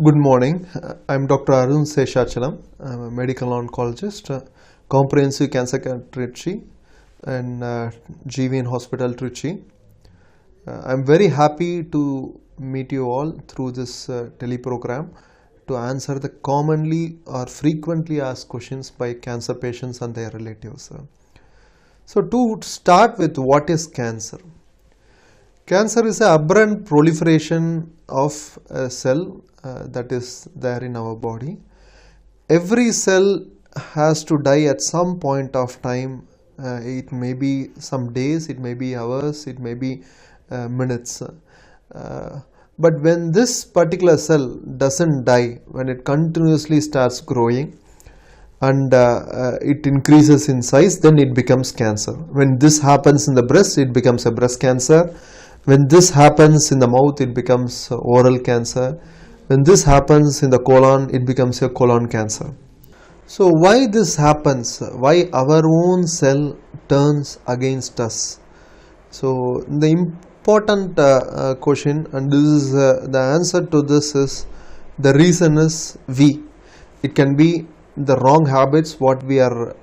Good morning. I'm Dr. Arun Seshanchalam. I'm a medical oncologist, comprehensive cancer care Trichy and GVN Hospital Trichy. I'm very happy to meet you all through this teleprogram to answer the commonly or frequently asked questions by cancer patients and their relatives. So to start with, what is cancer? Cancer is an aberrant proliferation of a cell that is there in our body. Every cell has to die at some point of time. It may be some days, it may be hours, it may be minutes. But when this particular cell doesn't die, when it continuously starts growing and it increases in size, then it becomes cancer. When this happens in the breast, it becomes a breast cancer. When this happens in the mouth, it becomes oral cancer. When this happens in the colon, it becomes a colon cancer. So why this happens? Why our own cell turns against us? So the important question, and this is the answer to this is, the reason is we. It can be the wrong habits what we are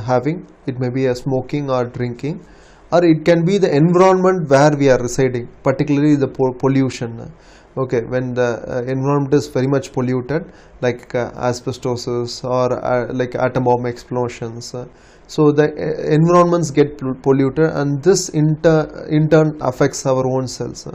having. It may be a smoking or drinking, or it can be the environment where we are residing, particularly the pollution. Okay, when the environment is very much polluted, like asbestosis or like atom bomb explosions, so the environments get polluted, and this in turn affects our own cells.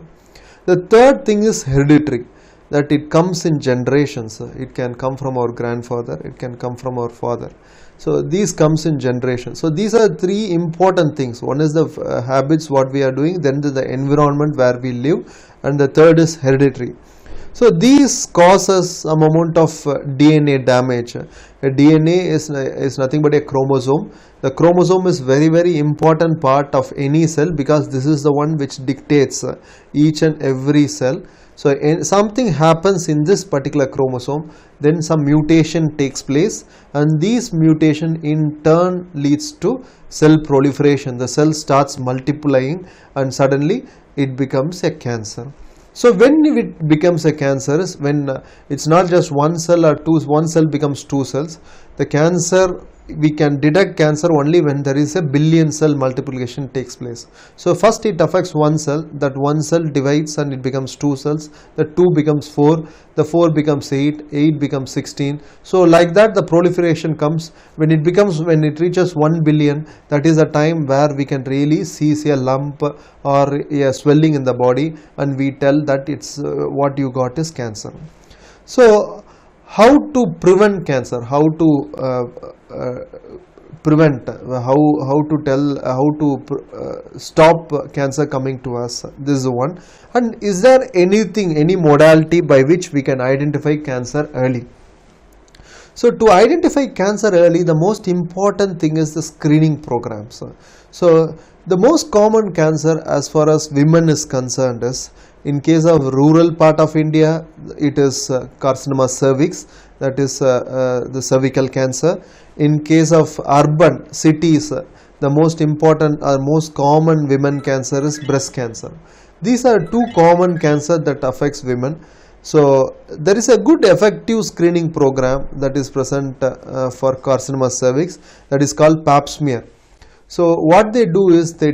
The third thing is hereditary, that it comes in generations. It can come from our grandfather, it can come from our father. So these comes in generations. So these are three important things. One is the habits what we are doing, then the environment where we live, and the third is hereditary. So these causes some amount of DNA damage. A DNA is nothing but a chromosome. The chromosome is very important part of any cell, because this is the one which dictates each and every cell. So something happens in this particular chromosome, then some mutation takes place, and this mutation in turn leads to cell proliferation. The cell starts multiplying and suddenly it becomes a cancer. So when it becomes a cancer is when it's not just one cell or two, one cell becomes two cells. The cancer, we can detect cancer only when there is a billion cell multiplication takes place. So first it affects one cell, that one cell divides and it becomes two cells, the 2 becomes 4, the 4 becomes 8, 8 becomes 16. So like that the proliferation comes. When it reaches 1 billion, that is a time where we can really see a lump or a swelling in the body, and we tell that it's what you got is cancer. So how to prevent cancer, how to prevent, how to stop cancer coming to us, this is one. And is there any modality by which we can identify cancer early? So to identify cancer early, the most important thing is the screening programs. So the most common cancer as far as women is concerned is, in case of rural part of India, it is carcinoma cervix, that is the cervical cancer. In case of urban cities, the most important or most common women cancer is breast cancer. These are two common cancer that affects women. So there is a good effective screening program that is present for carcinoma cervix, that is called pap smear. So what they do is they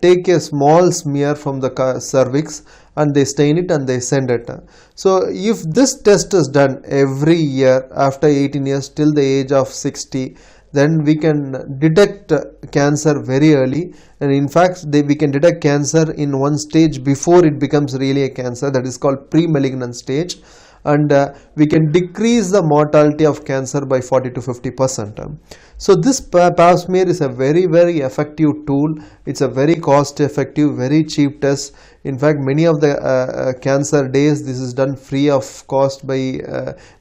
take a small smear from the cervix and they stain it and they send it. So if this test is done every year after 18 years till the age of 60, then we can detect cancer very early, and in fact we can detect cancer in one stage before it becomes really a cancer, that is called pre-malignant stage, and we can decrease the mortality of cancer by 40 to 50%. So this pap smear is a very effective tool. It's a very cost effective, very cheap test. In fact, many of the cancer days, this is done free of cost by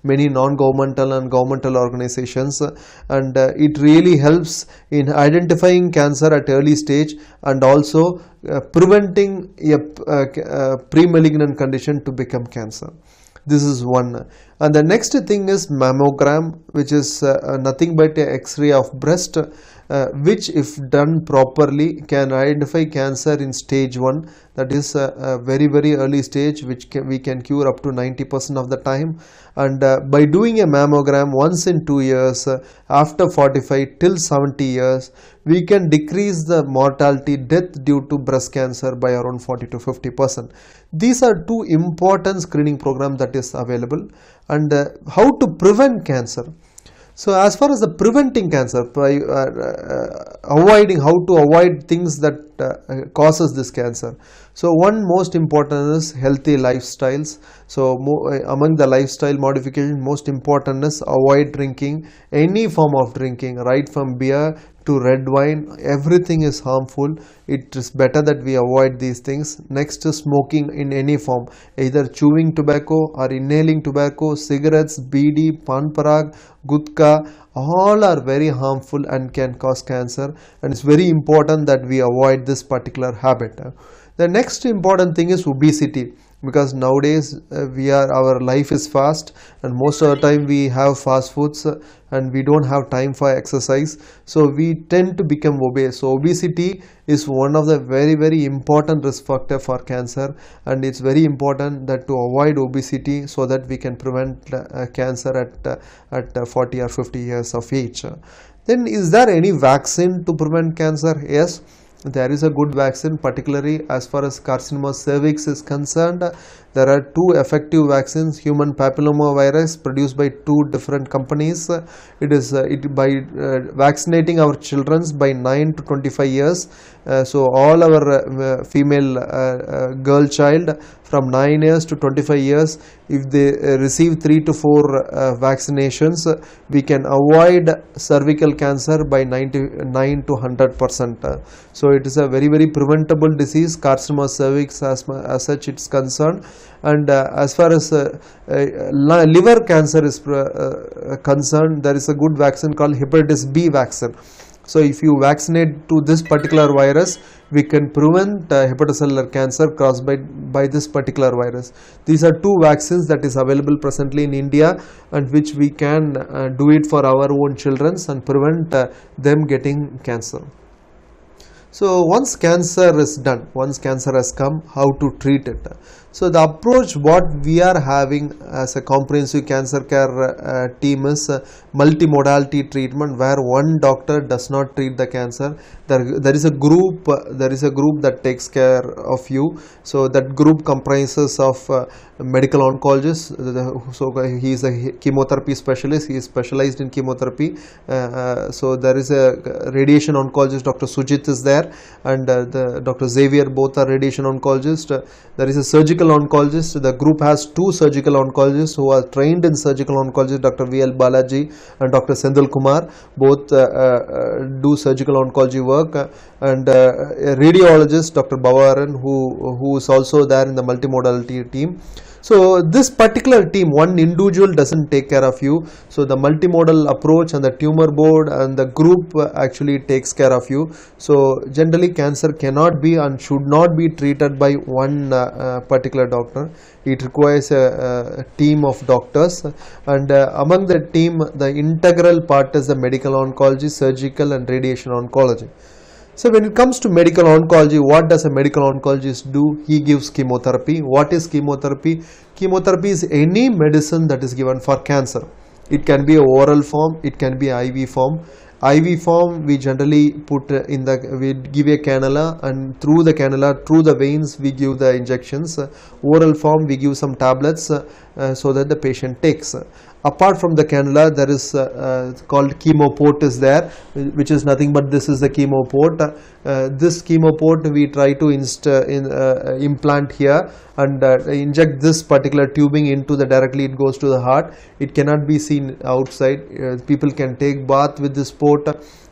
many non-governmental and governmental organizations, and it really helps in identifying cancer at early stage and also preventing a pre-malignant condition to become cancer. This is one. And the next thing is mammogram, which is nothing but a X-ray of breast, which if done properly can identify cancer in stage 1, that is a very early stage, which we can cure up to 90% of the time. And by doing a mammogram once in 2 years, after 45 till 70 years, we can decrease the mortality death due to breast cancer by around 40 to 50%. These are two important screening programs that is available. And how to prevent cancer. So as far as the preventing cancer, by avoiding, how to avoid things that causes this cancer. So one most important is healthy lifestyles. So among the lifestyle modification, most important is avoid drinking any form of drinking, right from beer to red wine. Everything is harmful. It is better that we avoid these things. Next is smoking in any form, either chewing tobacco or inhaling tobacco, cigarettes, BD, pan parag, gutka, all are very harmful and can cause cancer, and it's very important that we avoid this particular habit. The next important thing is obesity, because nowadays our life is fast, and most of the time we have fast foods and we don't have time for exercise, so we tend to become obese. So obesity is one of the very important risk factor for cancer, and it's very important that to avoid obesity so that we can prevent cancer at 40 or 50 years of age. Then is there any vaccine to prevent cancer? Yes, there is a good vaccine, particularly as far as carcinoma cervix is concerned. There are two effective vaccines, human papilloma virus produced by two different companies. It is by vaccinating our children by 9 to 25 years. So all our female girl child from 9 years to 25 years, if they receive 3 to 4 vaccinations, we can avoid cervical cancer by 99 to 100%. So it is a very preventable disease, carcinoma cervix as such it's concerned. And as far as liver cancer is concerned, there is a good vaccine called hepatitis B vaccine. So if you vaccinate to this particular virus, we can prevent hepatocellular cancer caused by this particular virus. These are two vaccines that is available presently in India, and which we can do it for our own children and prevent them getting cancer. So once cancer is done, once cancer has come, how to treat it? So the approach what we are having as a comprehensive cancer care team is multimodality treatment, where one doctor does not treat the cancer. There is a group that takes care of you. So that group comprises of medical oncologist. So he is a chemotherapy specialist. He is specialized in chemotherapy. So there is a radiation oncologist, Dr. Sujit is there, and the Dr. Xavier, both are radiation oncologists. There is a surgical oncologist. The group has two surgical oncologists who are trained in surgical oncology, Dr. V.L. Balaji and Dr. Sendil Kumar. Both do surgical oncology work, and a radiologist, Dr. Bavaran, who is also there in the multimodality team. So this particular team, one individual doesn't take care of you. So the multimodal approach and the tumor board and the group actually takes care of you. So generally cancer cannot be and should not be treated by one particular doctor. It requires a team of doctors, and among the team, the integral part is the medical oncology, surgical and radiation oncology. So when it comes to medical oncology, what does a medical oncologist do? He gives chemotherapy. What is chemotherapy? Chemotherapy is any medicine that is given for cancer. It can be a oral form, it can be IV form. IV form we generally put we give a cannula, and through the cannula, through the veins, we give the injections. Oral form we give some tablets so that the patient takes. Apart from the cannula, there is called chemo port is there, which is nothing but this is the chemo port. This chemo port we try to implant here and inject this particular tubing into directly it goes to the heart. It cannot be seen outside. People can take bath with this port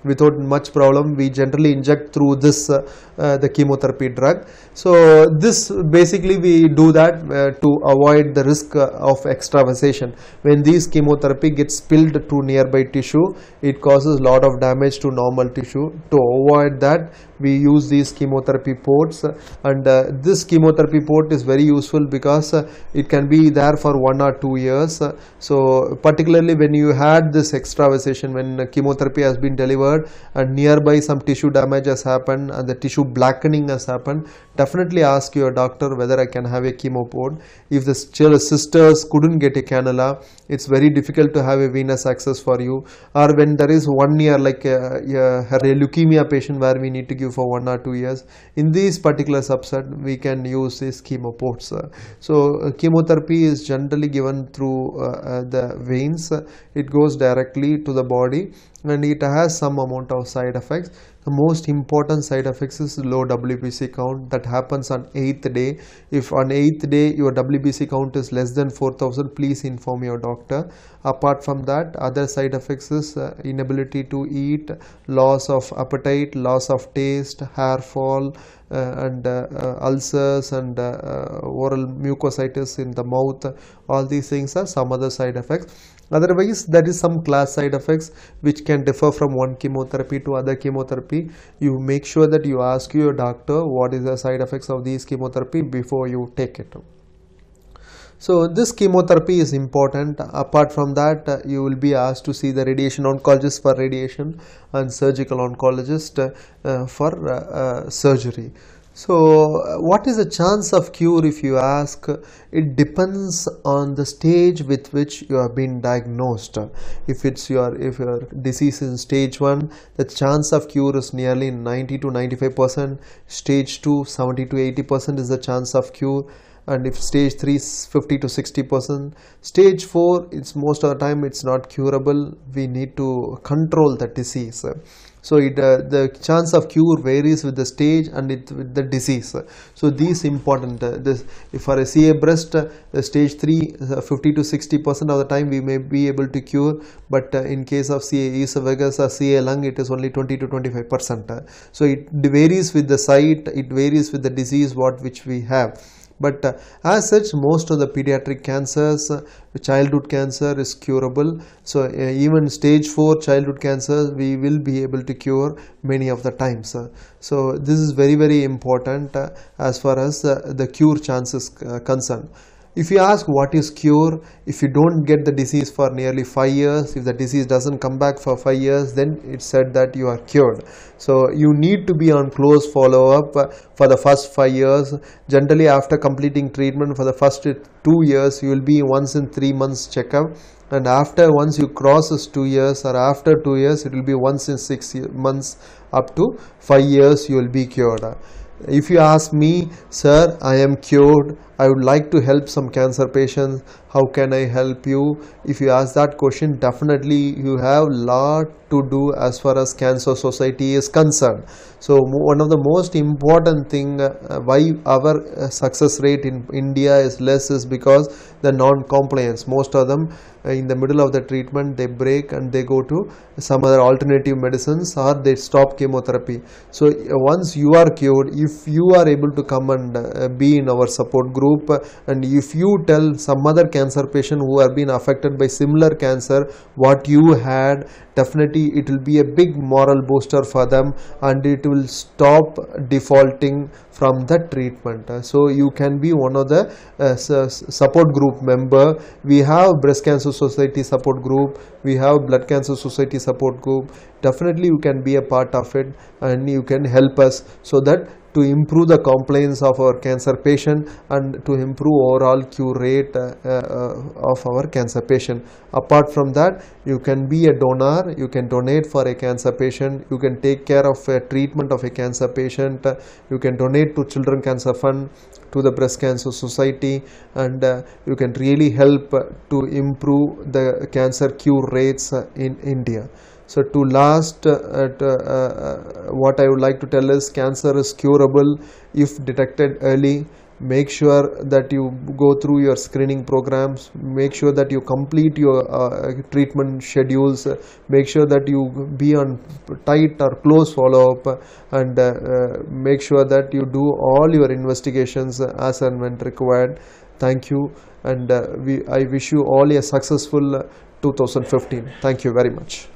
without much problem. We generally inject through this the chemotherapy drug. So this basically we do that to avoid the risk of extravasation. When these chemotherapy gets spilled to nearby tissue, it causes lot of damage to normal tissue. To avoid that, we use these chemotherapy ports, and this chemotherapy port is very useful because it can be there for 1 or 2 years. So particularly when you had this extravasation, when chemotherapy has been delivered and nearby some tissue damage has happened and the tissue blackening has happened, definitely ask your doctor whether I can have a chemo port. If the sisters couldn't get a cannula, it's very difficult to have a venous access for you. Or when there is 1 year, like a leukemia patient where we need to give for 1 or 2 years, in these particular subset we can use these chemo ports. So chemotherapy is generally given through the veins. It goes directly to the body and it has some amount of side effects. The most important side effects is low WBC count that happens on 8th day. If on 8th day your WBC count is less than 4000, please inform your doctor. Apart from that, other side effects is inability to eat, loss of appetite, loss of taste, hair fall, and ulcers and oral mucositis in the mouth. All these things are some other side effects. Otherwise, there is some class side effects which can differ from one chemotherapy to other chemotherapy. You make sure that you ask your doctor what is the side effects of these chemotherapy before you take it. So this chemotherapy is important. Apart from that, you will be asked to see the radiation oncologist for radiation and surgical oncologist for surgery. So what is the chance of cure if you ask? It depends on the stage with which you have been diagnosed. If your disease is in stage 1, the chance of cure is nearly 90 to 95%. Stage 2, 70 to 80% is the chance of cure. And if stage 3 is 50 to 60%, stage 4, it's most of the time it's not curable. We need to control the disease. So the chance of cure varies with the stage and with the disease. So these important. If for a CA breast, the stage 3, 50 to 60% of the time we may be able to cure, but in case of CA esophagus or CA lung, it is only 20 to 25%. So it varies with the site, it varies with the disease which we have. But as such, most of the pediatric cancers, childhood cancer is curable. So even stage 4 childhood cancer, we will be able to cure many of the times. So this is very, very important as far as the cure chance is concerned. If you ask what is cure, if you don't get the disease for nearly 5 years, if the disease doesn't come back for 5 years, then it's said that you are cured. So you need to be on close follow-up for the first 5 years. Generally, after completing treatment for the first 2 years, you will be once in 3 months checkup. And once you cross this 2 years, or after 2 years, it will be once in 6 months up to 5 years, you will be cured. If you ask me, sir, I am cured, I would like to help some cancer patients, how can I help you? If you ask that question, definitely you have a lot to do as far as Cancer Society is concerned. So one of the most important thing why our success rate in India is less is because the non-compliance. Most of them in the middle of the treatment they break and they go to some other alternative medicines or they stop chemotherapy. So once you are cured, if you are able to come and be in our support group, and if you tell some other cancer patient who have been affected by similar cancer what you had, definitely it will be a big moral booster for them and it will stop defaulting from the treatment. So you can be one of the support group member. We have Breast Cancer Society support group, we have Blood Cancer Society support group. Definitely you can be a part of it and you can help us so that to improve the compliance of our cancer patient and to improve overall cure rate of our cancer patient. Apart from that, you can be a donor, you can donate for a cancer patient, you can take care of a treatment of a cancer patient, you can donate to Children Cancer Fund, to the Breast Cancer Society, and you can really help to improve the cancer cure rates in India. So to last, what I would like to tell is cancer is curable if detected early. Make sure that you go through your screening programs, make sure that you complete your treatment schedules, make sure that you be on tight or close follow-up, and make sure that you do all your investigations as and when required. Thank you, and I wish you all a successful 2015. Thank you very much.